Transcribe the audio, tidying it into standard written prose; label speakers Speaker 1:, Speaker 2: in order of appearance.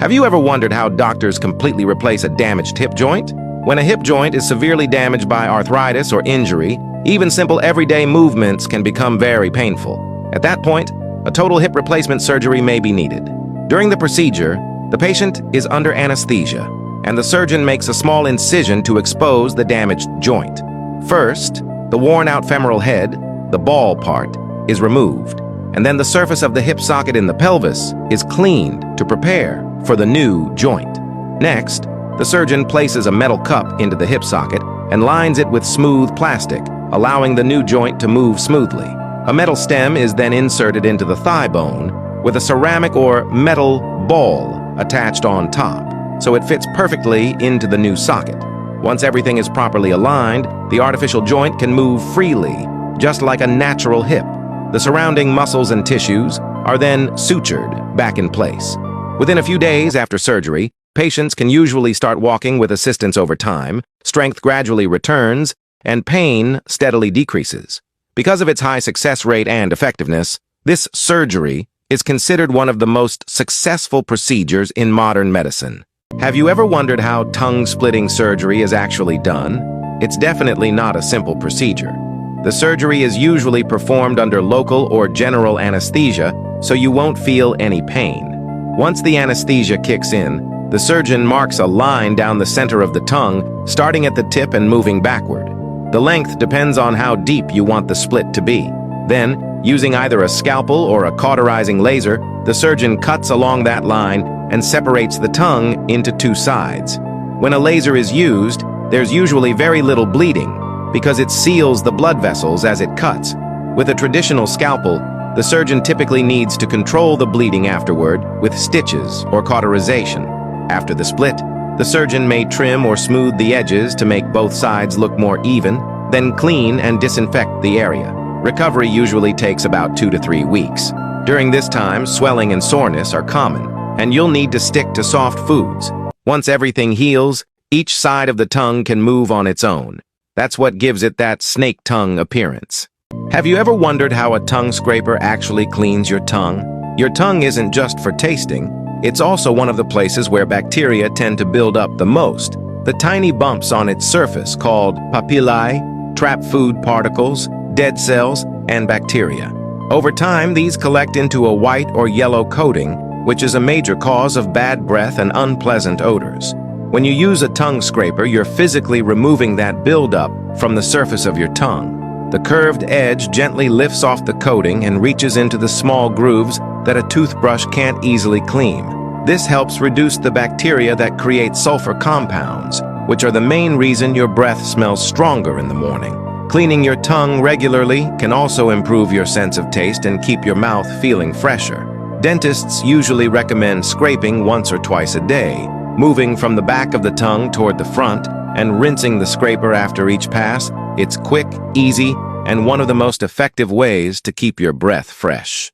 Speaker 1: Have you ever wondered how doctors completely replace a damaged hip joint? When a hip joint is severely damaged by arthritis or injury, even simple everyday movements can become very painful. At that point, a total hip replacement surgery may be needed. During the procedure, the patient is under anesthesia, and the surgeon makes a small incision to expose the damaged joint. First, the worn-out femoral head, the ball part, is removed, and then the surface of the hip socket in the pelvis is cleaned to prepare for the new joint. Next, the surgeon places a metal cup into the hip socket and lines it with smooth plastic, allowing the new joint to move smoothly. A metal stem is then inserted into the thigh bone with a ceramic or metal ball attached on top, so it fits perfectly into the new socket. Once everything is properly aligned, the artificial joint can move freely, just like a natural hip. The surrounding muscles and tissues are then sutured back in place. Within a few days after surgery, patients can usually start walking with assistance over time, strength gradually returns, and pain steadily decreases. Because of its high success rate and effectiveness, this surgery is considered one of the most successful procedures in modern medicine. Have you ever wondered how tongue-splitting surgery is actually done? It's definitely not a simple procedure. The surgery is usually performed under local or general anesthesia, so you won't feel any pain. Once the anesthesia kicks in, the surgeon marks a line down the center of the tongue, starting at the tip and moving backward. The length depends on how deep you want the split to be. Then, using either a scalpel or a cauterizing laser, the surgeon cuts along that line and separates the tongue into two sides. When a laser is used, there's usually very little bleeding because it seals the blood vessels as it cuts. With a traditional scalpel, the surgeon typically needs to control the bleeding afterward with stitches or cauterization. After the split, the surgeon may trim or smooth the edges to make both sides look more even, then clean and disinfect the area. Recovery usually takes about 2 to 3 weeks. During this time, swelling and soreness are common, and you'll need to stick to soft foods. Once everything heals, each side of the tongue can move on its own. That's what gives it that snake tongue appearance. Have you ever wondered how a tongue scraper actually cleans your tongue? Your tongue isn't just for tasting. It's also one of the places where bacteria tend to build up the most. The tiny bumps on its surface, called papillae, trap food particles, dead cells, and bacteria. Over time, these collect into a white or yellow coating, which is a major cause of bad breath and unpleasant odors. When you use a tongue scraper, you're physically removing that buildup from the surface of your tongue. The curved edge gently lifts off the coating and reaches into the small grooves that a toothbrush can't easily clean. This helps reduce the bacteria that create sulfur compounds, which are the main reason your breath smells stronger in the morning. Cleaning your tongue regularly can also improve your sense of taste and keep your mouth feeling fresher. Dentists usually recommend scraping once or twice a day, moving from the back of the tongue toward the front and rinsing the scraper after each pass. It's quick, easy, and one of the most effective ways to keep your breath fresh.